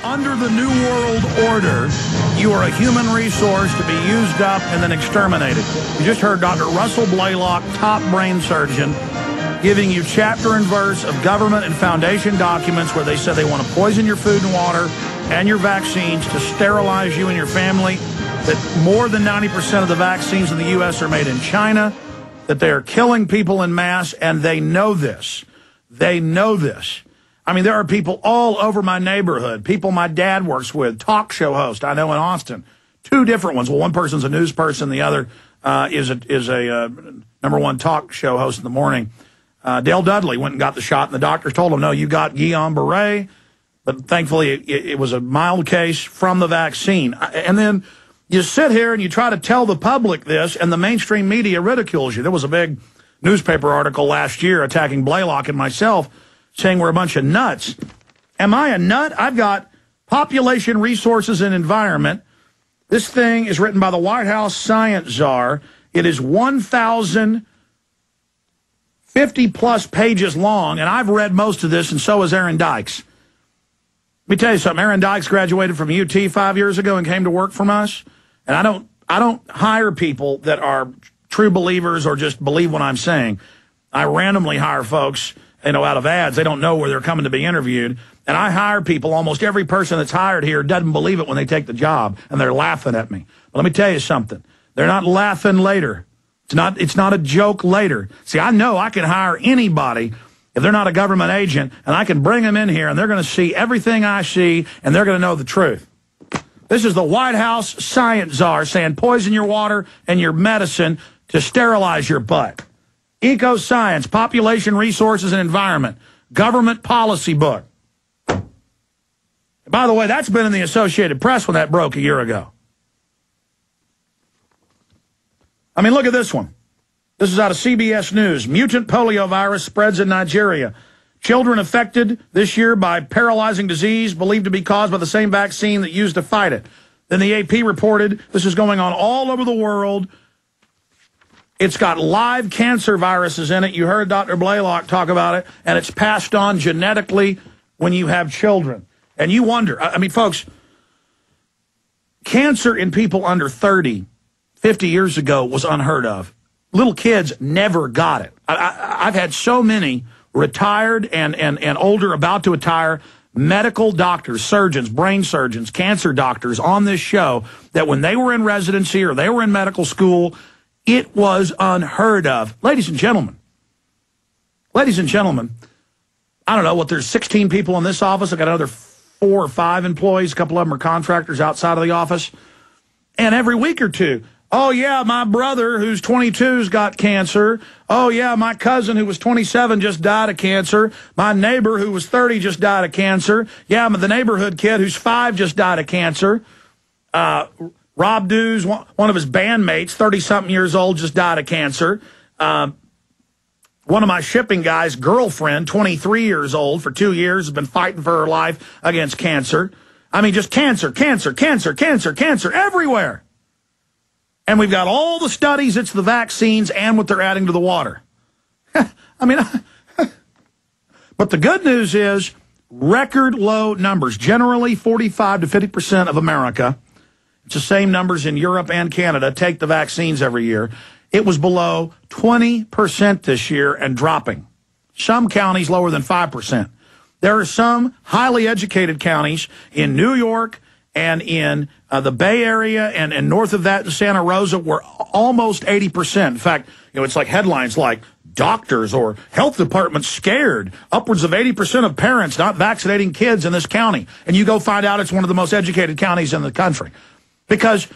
Under the New World Order, you are a human resource to be used up and then exterminated. You just heard Dr. Russell Blaylock, top brain surgeon, giving you chapter and verse of government and foundation documents where they said they want to poison your food and water and your vaccines to sterilize you and your family, that more than 90% of the vaccines in the U.S. are made in China, that they are killing people en masse, and they know this. They know this. I mean, there are people all over my neighborhood, people my dad works with, talk show host I know in Austin, two different ones. Well, one person's a news person, the other is a #1 talk show host in the morning. Dale Dudley went and got the shot, and the doctor told him, no, you got Guillain-Barré, but thankfully it was a mild case from the vaccine. And then you sit here and you try to tell the public this, and the mainstream media ridicules you. There was a big newspaper article last year attacking Blaylock and myself, saying we're a bunch of nuts. Am I a nut? I've got Population, Resources, and Environment. This thing is written by the White House science czar. It is 1,050-plus pages long, and I've read most of this, and so has Aaron Dykes. Let me tell you something. Aaron Dykes graduated from UT 5 years ago and came to work from us. And I don't hire people that are true believers or just believe what I'm saying. I randomly hire folks, out of ads. They don't know where they're coming to be interviewed. And I hire people. Almost every person that's hired here doesn't believe it when they take the job, and they're laughing at me. But let me tell you something. They're not laughing later. It's not a joke later. See, I know I can hire anybody if they're not a government agent, and I can bring them in here, and they're going to see everything I see, and they're going to know the truth. This is the White House science czar saying poison your water and your medicine to sterilize your butt. Eco-Science, Population, Resources, and Environment, Government Policy Book. By the way, that's been in the Associated Press when that broke a year ago. I mean, look at this one. This is out of CBS News. Mutant polio virus spreads in Nigeria. Children affected this year by paralyzing disease believed to be caused by the same vaccine that used to fight it. Then the AP reported this is going on all over the world. It's got live cancer viruses in it. You heard Dr. Blaylock talk about it. And it's passed on genetically when you have children. And you wonder, I mean, folks, cancer in people under 30, 50 years ago was unheard of. Little kids never got it. I've had so many retired and older, about to retire, medical doctors, surgeons, brain surgeons, cancer doctors on this show that when they were in residency or they were in medical school, it was unheard of. Ladies and gentlemen, I don't know what, there's 16 people in this office. I got another 4 or 5 employees. A couple of them are contractors outside of the office. And every week or two, oh, yeah, my brother who's 22's got cancer. Oh, yeah, my cousin who was 27 just died of cancer. My neighbor who was 30 just died of cancer. Yeah, the neighborhood kid who's 5 just died of cancer. Rob Dews, one of his bandmates, 30-something years old, just died of cancer. One of my shipping guys' girlfriend, 23 years old, for 2 years, has been fighting for her life against cancer. I mean, just cancer everywhere. And we've got all the studies, it's the vaccines, and what they're adding to the water. I mean, but the good news is record low numbers. Generally, 45 to 50% of America, it's the same numbers in Europe and Canada, take the vaccines every year. It was below 20% this year and dropping. Some counties lower than 5%. There are some highly educated counties in New York and in the Bay Area and north of that in Santa Rosa where almost 80%. In fact, it's like headlines like doctors or health departments scared. Upwards of 80% of parents not vaccinating kids in this county. And you go find out it's one of the most educated counties in the country. Because,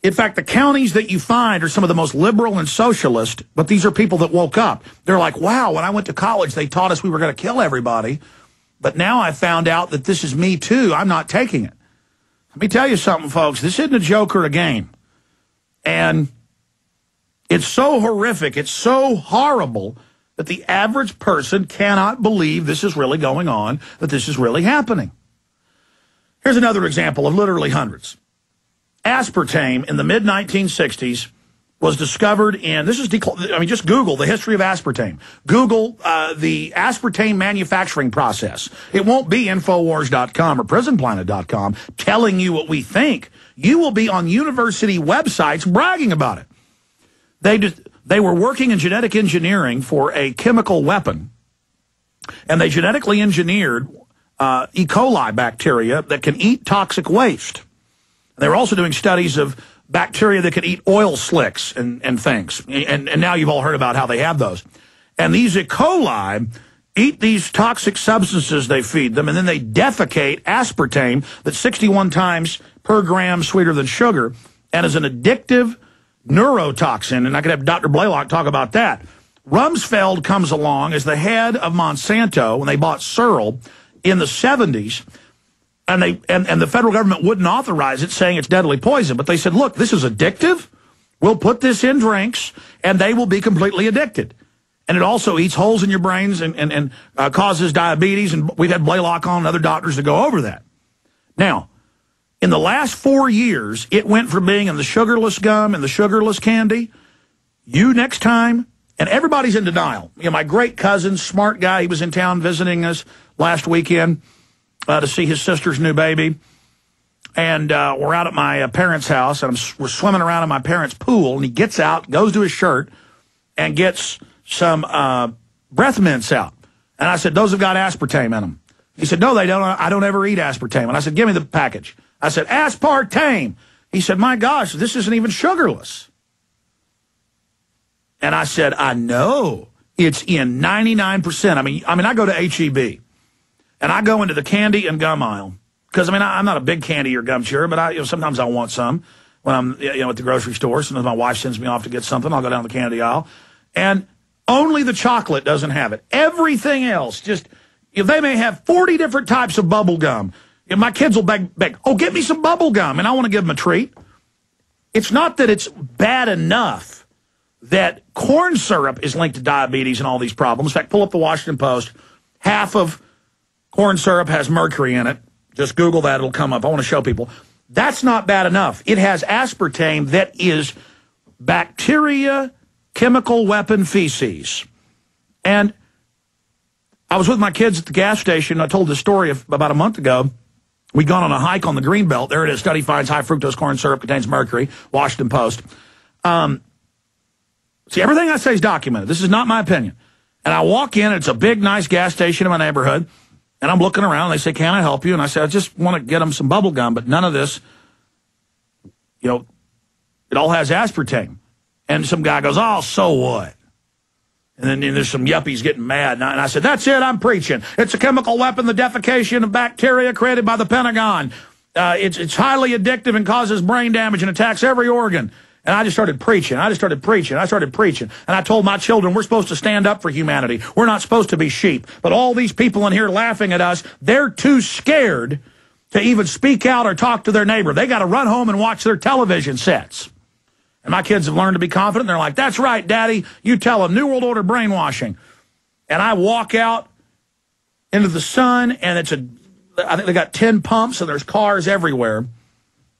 in fact, the counties that you find are some of the most liberal and socialist, but these are people that woke up. They're like, wow, when I went to college, they taught us we were going to kill everybody. But now I found out that this is me, too. I'm not taking it. Let me tell you something, folks. This isn't a joke or a game. And it's so horrific, it's so horrible that the average person cannot believe this is really going on, that this is really happening. Here's another example of literally hundreds. Aspartame in the mid-1960s was discovered in, just Google the history of aspartame. Google the aspartame manufacturing process. It won't be Infowars.com or PrisonPlanet.com telling you what we think. You will be on university websites bragging about it. They were working in genetic engineering for a chemical weapon, and they genetically engineered E. coli bacteria that can eat toxic waste. They were also doing studies of bacteria that can eat oil slicks and things. And now you've all heard about how they have those. And these E. coli eat these toxic substances they feed them, and then they defecate aspartame that's 61 times per gram sweeter than sugar and is an addictive neurotoxin. And I could have Dr. Blaylock talk about that. Rumsfeld comes along as the head of Monsanto when they bought Searle in the 70s. And the federal government wouldn't authorize it, saying it's deadly poison. But they said, look, this is addictive. We'll put this in drinks, and they will be completely addicted. And it also eats holes in your brains and causes diabetes. And we've had Blaylock on and other doctors to go over that. Now, in the last 4 years, it went from being in the sugarless gum and the sugarless candy. You next time, and everybody's in denial. You know, my great cousin, smart guy, he was in town visiting us last weekend to see his sister's new baby. And we're out at my parents' house, and we're swimming around in my parents' pool, and he gets out, goes to his shirt, and gets some breath mints out. And I said, those have got aspartame in them. He said, no, they don't. I don't ever eat aspartame. And I said, give me the package. I said, aspartame. He said, my gosh, this isn't even sugarless. And I said, I know. It's in 99%. I mean, I go to H-E-B, and I go into the candy and gum aisle. Because, I'm not a big candy or gum chewer, but sometimes I want some when I'm at the grocery store. Sometimes my wife sends me off to get something. I'll go down the candy aisle. And only the chocolate doesn't have it. Everything else, they may have 40 different types of bubble gum. My kids will beg, oh, get me some bubble gum, and I want to give them a treat. It's not that it's bad enough that corn syrup is linked to diabetes and all these problems. In fact, pull up the Washington Post. Half of corn syrup has mercury in it. Just Google that. It'll come up. I want to show people. That's not bad enough. It has aspartame that is bacteria chemical weapon feces. And I was with my kids at the gas station. I told this story about a month ago. We'd gone on a hike on the Greenbelt. There it is. Study finds high fructose corn syrup contains mercury. Washington Post. See, everything I say is documented. This is not my opinion. And I walk in. It's a big, nice gas station in my neighborhood. And I'm looking around. They say, can I help you? And I said, I just want to get them some bubble gum, but none of this, it all has aspartame. And some guy goes, oh, so what? And then there's some yuppies getting mad. And I said, that's it, I'm preaching. It's a chemical weapon, the defecation of bacteria created by the Pentagon. It's highly addictive and causes brain damage and attacks every organ. And I just started preaching. I started preaching. And I told my children, we're supposed to stand up for humanity. We're not supposed to be sheep. But all these people in here laughing at us, they're too scared to even speak out or talk to their neighbor. They got to run home and watch their television sets. And my kids have learned to be confident. They're like, that's right, Daddy. You tell them, New World Order brainwashing. And I walk out into the sun, and I think they got 10 pumps, and there's cars everywhere.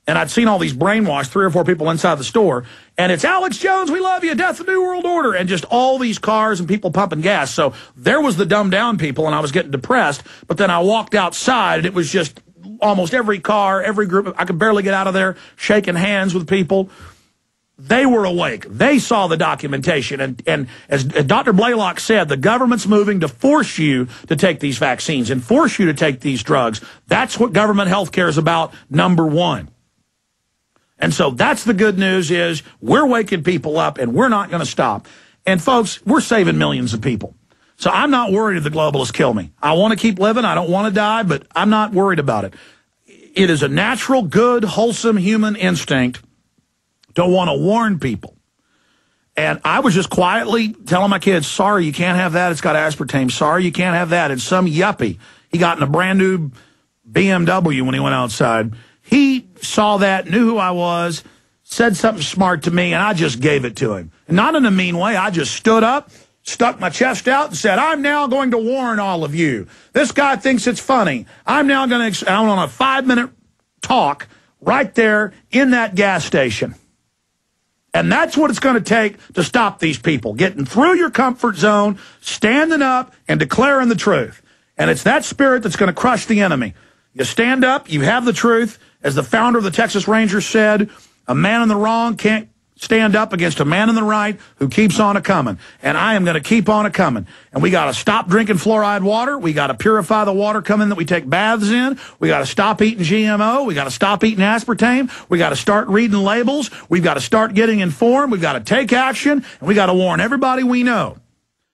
And I'd seen all these brainwashed, 3 or 4 people inside the store. And it's Alex Jones, we love you, death of New World Order. And just all these cars and people pumping gas. So there was the dumbed down people, and I was getting depressed. But then I walked outside, and it was just almost every car, every group. I could barely get out of there, shaking hands with people. They were awake. They saw the documentation. And as Dr. Blaylock said, the government's moving to force you to take these vaccines and force you to take these drugs. That's what government health care is about, number one. And so that's the good news is we're waking people up, and we're not going to stop. And, folks, we're saving millions of people. So I'm not worried if the globalists kill me. I want to keep living. I don't want to die, but I'm not worried about it. It is a natural, good, wholesome human instinct to want to warn people. And I was just quietly telling my kids, sorry, you can't have that. It's got aspartame. Sorry, you can't have that. And some yuppie, he got in a brand new BMW when he went outside. He saw that, knew who I was, said something smart to me, and I just gave it to him. And not in a mean way. I just stood up, stuck my chest out, and said, I'm now going to warn all of you. This guy thinks it's funny. I'm now going to, I'm on a 5-minute talk right there in that gas station. And that's what it's going to take to stop these people, getting through your comfort zone, standing up, and declaring the truth. And it's that spirit that's going to crush the enemy. You stand up, you have the truth. As the founder of the Texas Rangers said, a man in the wrong can't stand up against a man in the right who keeps on a-coming. And I am going to keep on a-coming. And we got to stop drinking fluoride water. We got to purify the water coming that we take baths in. We got to stop eating GMO. We got to stop eating aspartame. We got to start reading labels. We've got to start getting informed. We've got to take action. And we got to warn everybody we know.